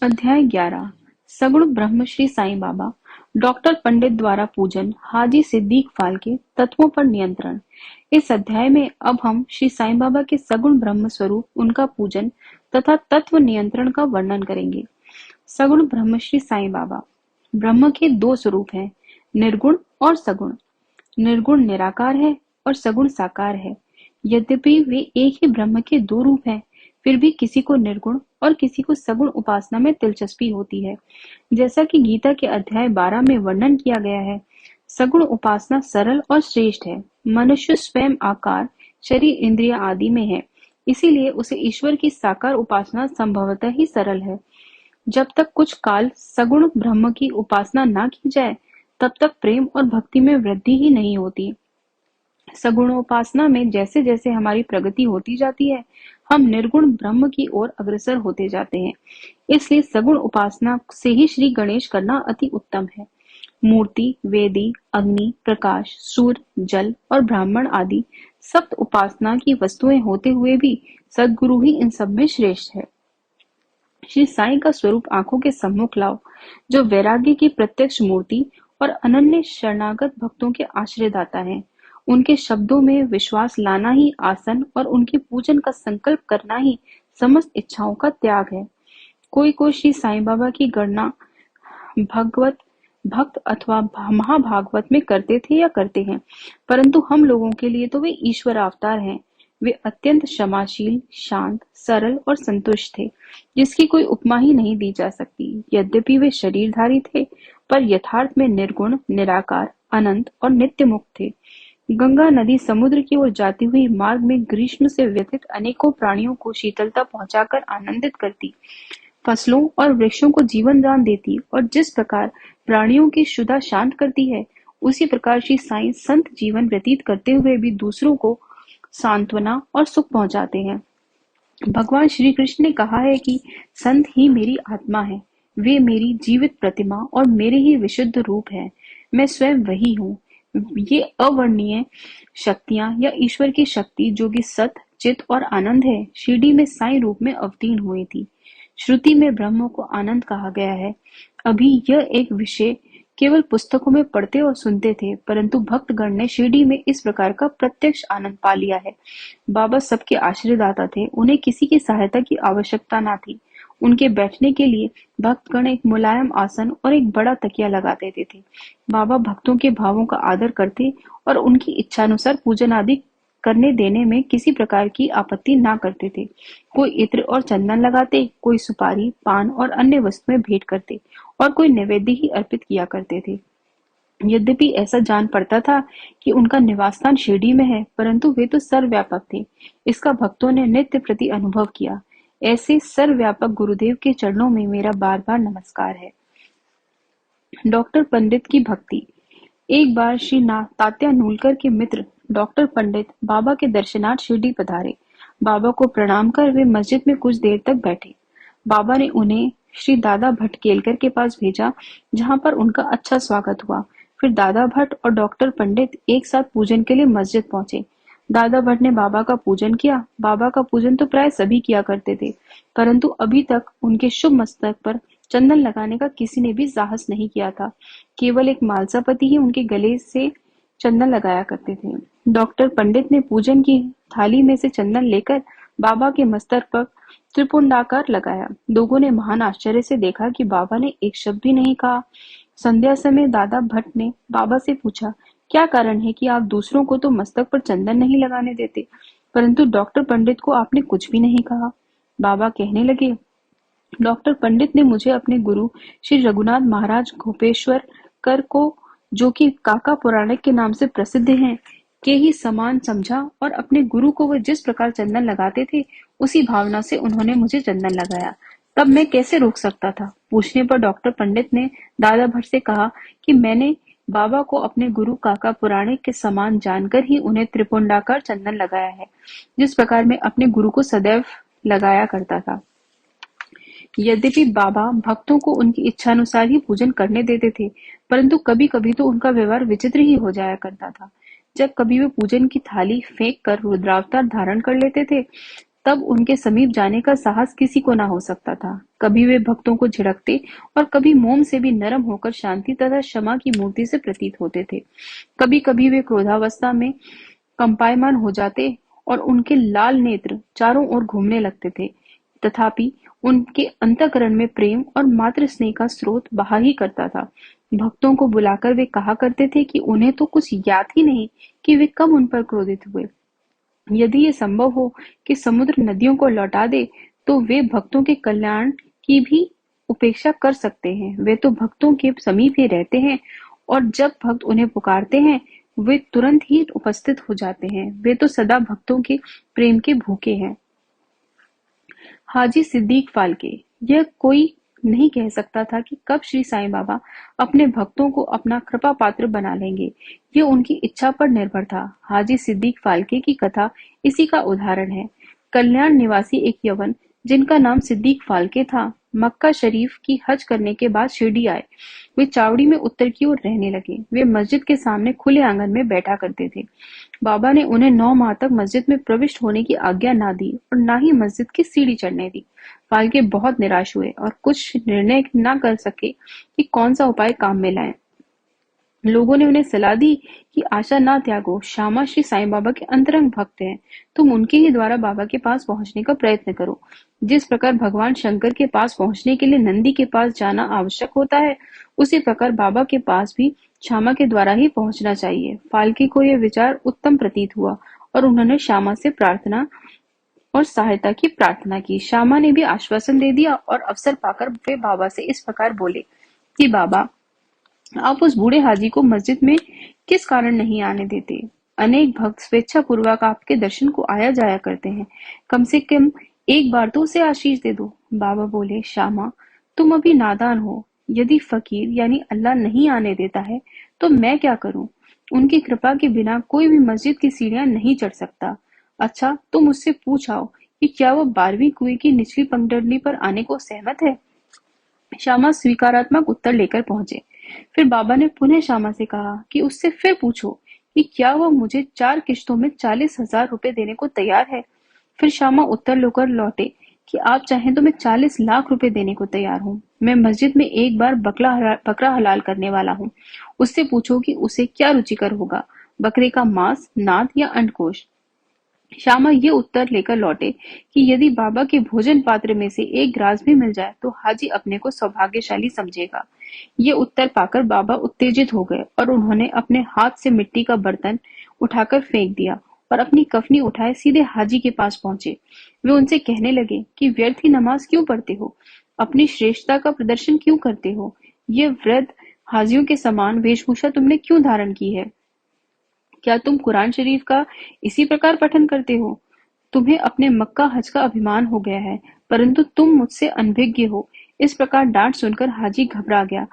अध्याय 11 सगुण ब्रह्म श्री साईं बाबा डॉक्टर पंडित द्वारा पूजन हाजी सिद्दीक फाल के तत्वों पर नियंत्रण। इस अध्याय में अब हम श्री साईं बाबा के सगुण ब्रह्म स्वरूप, उनका पूजन तथा तत्व नियंत्रण का वर्णन करेंगे। सगुण ब्रह्म श्री साईं बाबा। ब्रह्म के दो स्वरूप हैं, निर्गुण और सगुण। निर्गुण निराकार है और सगुण साकार है। यद्यपि वे एक ही ब्रह्म के दो रूप हैं, फिर भी किसी को निर्गुण और किसी को सगुण उपासना में दिलचस्पी होती है। जैसा कि गीता के अध्याय 12 में वर्णन किया गया है, सगुण उपासना सरल और श्रेष्ठ है। मनुष्य स्वयं आकार, शरीर, इंद्रिय आदि में है, इसीलिए उसे ईश्वर की साकार उपासना संभवतः ही सरल है। जब तक कुछ काल सगुण ब्रह्म की उपासना न की जाए, तब तक प्रेम और भक्ति में वृद्धि ही नहीं होती। सगुणोपासना में जैसे जैसे हमारी प्रगति होती जाती है, हम निर्गुण ब्रह्म की ओर अग्रसर होते जाते हैं। इसलिए सगुण उपासना से ही श्री गणेश करना अति उत्तम है। मूर्ति, वेदी, अग्नि, प्रकाश, सूर्य, जल और ब्राह्मण आदि सप्त उपासना की वस्तुएं होते हुए भी सद्गुरु ही इन सब में श्रेष्ठ है। श्री साईं का स्वरूप आंखों के सम्मुख लाओ, जो वैराग्य की प्रत्यक्ष मूर्ति और अनन्य शरणागत भक्तों के आश्रयदाता है। उनके शब्दों में विश्वास लाना ही आसन और उनके पूजन का संकल्प करना ही समस्त इच्छाओं का त्याग है। कोई कोई श्री साईं बाबा की गणना भगवत भक्त अथवा महाभागवत में करते थे या करते हैं, परंतु हम लोगों के लिए तो वे ईश्वर अवतार हैं। वे अत्यंत क्षमाशील, शांत, सरल और संतुष्ट थे, जिसकी कोई उपमा ही नहीं दी जा सकती। यद्यपि वे शरीरधारी थे, पर यथार्थ में निर्गुण, निराकार, अनंत और नित्य मुक्त थे। गंगा नदी समुद्र की ओर जाती हुई मार्ग में ग्रीष्म से व्यथित अनेकों प्राणियों को शीतलता पहुंचाकर आनंदित करती, फसलों और वृक्षों को जीवन दान देती और जिस प्रकार प्राणियों की क्षुधा शांत करती है, उसी प्रकार श्री साईं संत जीवन व्यतीत करते हुए भी दूसरों को सांत्वना और सुख पहुंचाते हैं। भगवान श्री कृष्ण ने कहा है कि संत ही मेरी आत्मा है, वे मेरी जीवित प्रतिमा और मेरे ही विशुद्ध रूप है। मैं स्वयं वही हूँ। ये अवर्णनीय शक्तियां या ईश्वर की शक्ति, जो कि सत, चित और आनंद है, शिरडी में साईं रूप में अवतीर्ण हुई थी। श्रुति में ब्रह्म को आनंद कहा गया है। अभी यह एक विषय केवल पुस्तकों में पढ़ते और सुनते थे, परंतु भक्तगण ने शिरडी में इस प्रकार का प्रत्यक्ष आनंद पा लिया है। बाबा सबके आश्रयदाता थे, उन्हें किसी की सहायता की आवश्यकता न थी। उनके बैठने के लिए भक्तगण एक मुलायम आसन और एक बड़ा तकिया लगा देते थे। बाबा भक्तों के भावों का आदर करते और उनकी इच्छानुसार पूजन आदि करने देने में किसी प्रकार की आपत्ति ना करते थे। कोई इत्र और चंदन लगाते, कोई सुपारी, पान और अन्य वस्तुएं भेंट करते और कोई नैवेद्य ही अर्पित किया करते थे। यद्यपि ऐसा जान पड़ता था कि उनका निवास स्थान शिरडी में है, परंतु वे तो सर्वव्यापक थे। इसका भक्तों ने नित्य प्रति अनुभव किया। ऐसे सर्वव्यापक गुरुदेव के चरणों में मेरा बार बार नमस्कार है। डॉक्टर पंडित की भक्ति। एक बार श्री तात्या नूलकर के मित्र डॉक्टर पंडित बाबा के दर्शनार्थ शिरडी पधारे। बाबा को प्रणाम कर वे मस्जिद में कुछ देर तक बैठे। बाबा ने उन्हें श्री दादा भट्ट केलकर के पास भेजा, जहां पर उनका अच्छा स्वागत हुआ। फिर दादा भट्ट और डॉक्टर पंडित एक साथ पूजन के लिए मस्जिद पहुंचे। दादा भट्ट ने बाबा का पूजन किया। बाबा का पूजन तो प्राय सभी किया करते थे, परंतु अभी तक उनके शुभ मस्तक पर चंदन लगाने का किसी ने भी साहस नहीं किया था। केवल एक मालसापति ही उनके गले से चंदन लगाया करते थे। डॉक्टर पंडित ने पूजन की थाली में से चंदन लेकर बाबा के मस्तक पर त्रिपुंडाकार लगाया। लोगों ने महान आश्चर्य से देखा कि बाबा ने एक शब्द भी नहीं कहा। संध्या समय दादा भट्ट ने बाबा से पूछा, क्या कारण है कि आप दूसरों को तो मस्तक पर चंदन नहीं लगाने देते, परंतु डॉक्टर पंडित को आपने कुछ भी नहीं कहा? बाबा कहने लगे, डॉक्टर पंडित ने मुझे अपने गुरु श्री रघुनाथ महाराज गोपेश्वर कर को, जो कि काका पुराणिक के नाम से प्रसिद्ध हैं, के ही समान समझा और अपने गुरु को वह जिस प्रकार चंदन लगाते थे, उसी भावना से उन्होंने मुझे चंदन लगाया। तब मैं कैसे रोक सकता था? पूछने पर डॉक्टर पंडित ने दादा भट्ट से कहा कि मैंने बाबा को अपने गुरु काका पुराणिक के समान जानकर ही उन्हें त्रिपुंडाकार चंदन लगाया है, जिस प्रकार मैं अपने गुरु को सदैव लगाया करता था। यद्यपि बाबा भक्तों को उनकी इच्छानुसार ही पूजन करने देते थे, परंतु कभी-कभी तो उनका व्यवहार विचित्र ही हो जाया करता था। जब कभी वे पूजन की थाली फेंक कर रुद्रावतार धारण कर लेते थे, तब उनके समीप जाने का साहस किसी को ना हो सकता था। कभी वे भक्तों को झिड़कते और कभी मोम से भी नरम होकर शांति तथा क्षमा की मूर्ति से प्रतीत होते थे। कभी कभी वे क्रोधावस्था में कंपायमान हो जाते और उनके लाल नेत्र चारों ओर घूमने लगते थे। तथापि उनके अंतःकरण में प्रेम और मातृ स्नेह का स्रोत बहा ही करता था। भक्तों को बुलाकर वे कहा करते थे कि उन्हें तो कुछ याद ही नहीं कि वे कब उन पर क्रोधित हुए। यदि ये संभव हो कि समुद्र नदियों को लौटा दे, तो वे भक्तों के कल्याण की भी उपेक्षा कर सकते हैं। वे तो भक्तों के समीप ही रहते हैं और जब भक्त उन्हें पुकारते हैं, वे तुरंत ही उपस्थित हो जाते हैं। वे तो सदा भक्तों के प्रेम के भूखे हैं। हाजी सिद्दीक फाल्के। यह कोई नहीं कह सकता था कि कब श्री साईं बाबा अपने भक्तों को अपना कृपा पात्र बना लेंगे। यह उनकी इच्छा पर निर्भर था। हाजी सिद्दीक फाल्के की कथा इसी का उदाहरण है। कल्याण निवासी एक यवन जिनका नाम सिद्दीक फाल्के था, मक्का शरीफ की हज करने के बाद शिरडी आए। वे चावड़ी में उत्तर की ओर रहने लगे। वे मस्जिद के सामने खुले आंगन में बैठा करते थे। बाबा ने उन्हें 9 माह तक मस्जिद में प्रविष्ट होने की आज्ञा ना दी और ना ही मस्जिद की सीढ़ी चढ़ने दी। फाल्के बहुत निराश हुए और कुछ निर्णय ना कर सके कि कौन सा उपाय काम में लाएं। लोगों ने उन्हें सलाह दी कि आशा ना त्यागो, श्यामा श्री साईं बाबा के अंतरंग भक्त हैं, तुम उनके ही द्वारा बाबा के पास पहुंचने का प्रयत्न करो। जिस प्रकार भगवान शंकर के पास पहुंचने के लिए नंदी के पास जाना आवश्यक होता है, उसी प्रकार बाबा के पास भी श्यामा के द्वारा ही पहुंचना चाहिए। फाल्के को यह विचार उत्तम प्रतीत हुआ और उन्होंने श्यामा से प्रार्थना और सहायता की प्रार्थना की। श्यामा ने भी आश्वासन दे दिया और अवसर पाकर वे बाबा से इस प्रकार बोले कि बाबा, आप उस बूढ़े हाजी को मस्जिद में किस कारण नहीं आने देते? अनेक भक्त स्वेच्छा पूर्वक आपके दर्शन को आया जाया करते हैं। कम से कम एक बार तो उसे आशीष दे दो। बाबा बोले, श्यामा, तुम अभी नादान हो। यदि फकीर यानी अल्लाह नहीं आने देता है, तो मैं क्या करूं? उनकी कृपा के बिना कोई भी मस्जिद की सीढ़ियां नहीं चढ़ सकता। अच्छा, तुम उससे पूछ आओ कि क्या वो 12वीं कुएं की निचली पगडंडी पर आने को सहमत है। श्यामा स्वीकारात्मक उत्तर लेकर पहुंचे। फिर बाबा ने पुनः श्यामा से कहा कि उससे फिर पूछो कि क्या वह मुझे 4 किश्तों में 40,000 रुपए देने को तैयार है। फिर श्यामा उत्तर लेकर लौटे कि आप चाहें तो मैं 40 लाख रुपए देने को तैयार हूँ। मैं मस्जिद में एक बार बकरा हलाल करने वाला हूँ। उससे पूछो कि उसे क्या रुचिकर होगा, बकरे का मांस, नाद या अंडकोश। श्यामा ये उत्तर लेकर लौटे कि यदि बाबा के भोजन पात्र में से एक ग्रास भी मिल जाए, तो हाजी अपने को सौभाग्यशाली समझेगा। ये उत्तर पाकर बाबा उत्तेजित हो गए और उन्होंने अपने हाथ से मिट्टी का बर्तन उठाकर फेंक दिया और अपनी कफनी उठाए सीधे हाजी के पास पहुंचे। वे उनसे कहने लगे कि व्यर्थ ही नमाज क्यों पढ़ते हो, अपनी श्रेष्ठता का प्रदर्शन क्यों करते हो, ये वृद्ध हाजियों के समान वेशभूषा तुमने क्यों धारण की है? क्या तुम कुरान शरीफ का इसी प्रकार पठन करते हो? तुम्हें अपने मक्का हज का अभिमान हो गया है, परंतु तुम मुझसे अनभिज्ञ हो। इस प्रकार डांट सुनकर हाजी घबरा गया।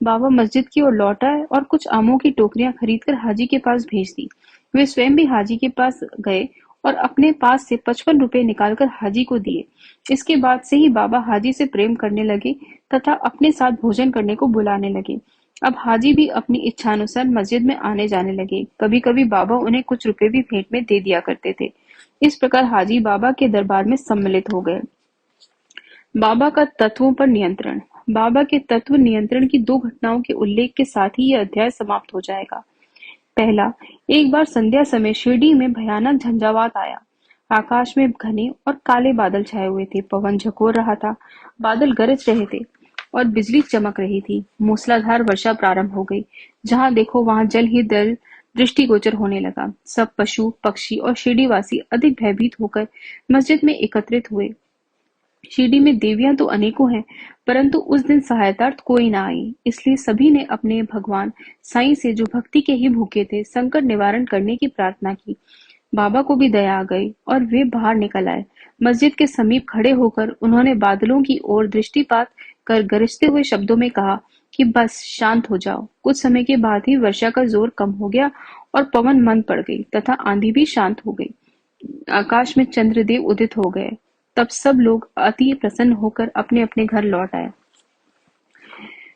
बाबा मस्जिद की ओर लौट आए और कुछ आमों की टोकरियां खरीदकर हाजी के पास भेज दी। वे स्वयं भी हाजी के पास गए और अपने पास से 55 रुपए निकालकर हाजी को दिए। इसके बाद से ही बाबा हाजी से प्रेम करने लगे तथा अपने साथ भोजन करने को बुलाने लगे। अब हाजी भी अपनी इच्छानुसार मस्जिद में आने जाने लगे। कभी कभी बाबा उन्हें कुछ रुपए भी भेंट में दे दिया करते थे। इस प्रकार हाजी बाबा के दरबार में सम्मिलित हो गए। बाबा का तत्वों पर नियंत्रण। बाबा के तत्व नियंत्रण की 2 घटनाओं के उल्लेख के साथ ही यह अध्याय समाप्त हो जाएगा। पहला, एक बार संध्या समय शिरडी में भयानक झंझावात आया। आकाश में घने और काले बादल छाए हुए थे। पवन झकोर रहा था, बादल गरज रहे थे और बिजली चमक रही थी। मूसलाधार वर्षा प्रारंभ हो गई। जहां देखो वहां जल ही जल दृष्टिगोचर होने लगा। सब पशु, पक्षी और शिरडीवासी अधिक भयभीत होकर मस्जिद में एकत्रित हुए। शिरडी में देवियां तो अनेकों हैं, परंतु उस दिन सहायतार्थ कोई न आई। इसलिए सभी ने अपने भगवान साईं से, जो भक्ति के ही भूखे थे, संकट निवारण करने की प्रार्थना की। बाबा को भी दया आ गई और वे बाहर निकल आए। मस्जिद के समीप खड़े होकर उन्होंने बादलों की ओर दृष्टिपात कर गरजते हुए शब्दों में कहा कि बस शांत हो जाओ। कुछ समय के बाद ही वर्षा का जोर कम हो गया और पवन मंद पड़ गई तथा आंधी भी शांत हो गई। आकाश में चंद्रदेव उदित हो गए। तब सब लोग अति प्रसन्न होकर अपने अपने घर लौट आए।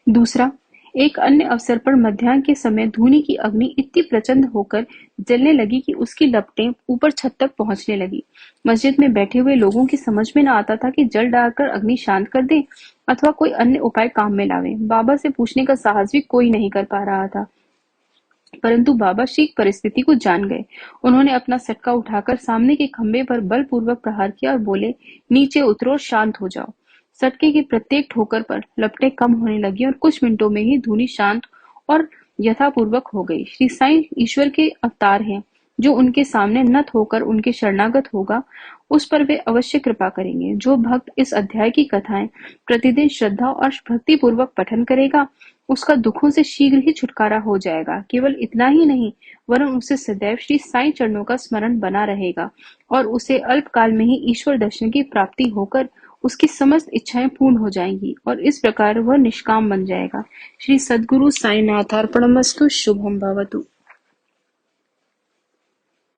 दूसरा, एक अन्य अवसर पर मध्याह्न के समय धूनी की अग्नि इतनी प्रचंड होकर जलने लगी कि उसकी लपटें ऊपर छत तक पहुंचने लगी। मस्जिद में बैठे हुए लोगों की समझ में न आता था कि जल डालकर अग्नि शांत कर दें अथवा कोई अन्य उपाय काम में लावें। बाबा से पूछने का साहस भी कोई नहीं कर पा रहा था। परंतु बाबा शीघ्र परिस्थिति को जान गए। उन्होंने अपना सटका उठाकर सामने के खंभे पर बलपूर्वक प्रहार किया और बोले, नीचे उतरो और शांत हो जाओ। सटके की प्रत्येक ठोकर पर लपटें कम होने लगी और कुछ मिनटों में ही धूनी शांत और यथापूर्वक हो गई। श्री साईं ईश्वर के अवतार हैं। जो उनके सामने नत होकर उनके शरणागत होगा, उस पर वे अवश्य कृपा करेंगे। जो भक्त इस अध्याय की कथाएं प्रतिदिन श्रद्धा और भक्तिपूर्वक पठन करेगा, उसका दुखों से शीघ्र ही छुटकारा हो जाएगा। केवल इतना ही नहीं, वरन उसे सदैव श्री साईं चरणों का स्मरण बना रहेगा और उसे अल्पकाल में ही ईश्वर दर्शन की प्राप्ति होकर उसकी समस्त इच्छाएं पूर्ण हो जाएंगी और इस प्रकार वह निष्काम बन जाएगा। श्री सद्गुरु साईनाथार्पणमस्तु। शुभम भवतु।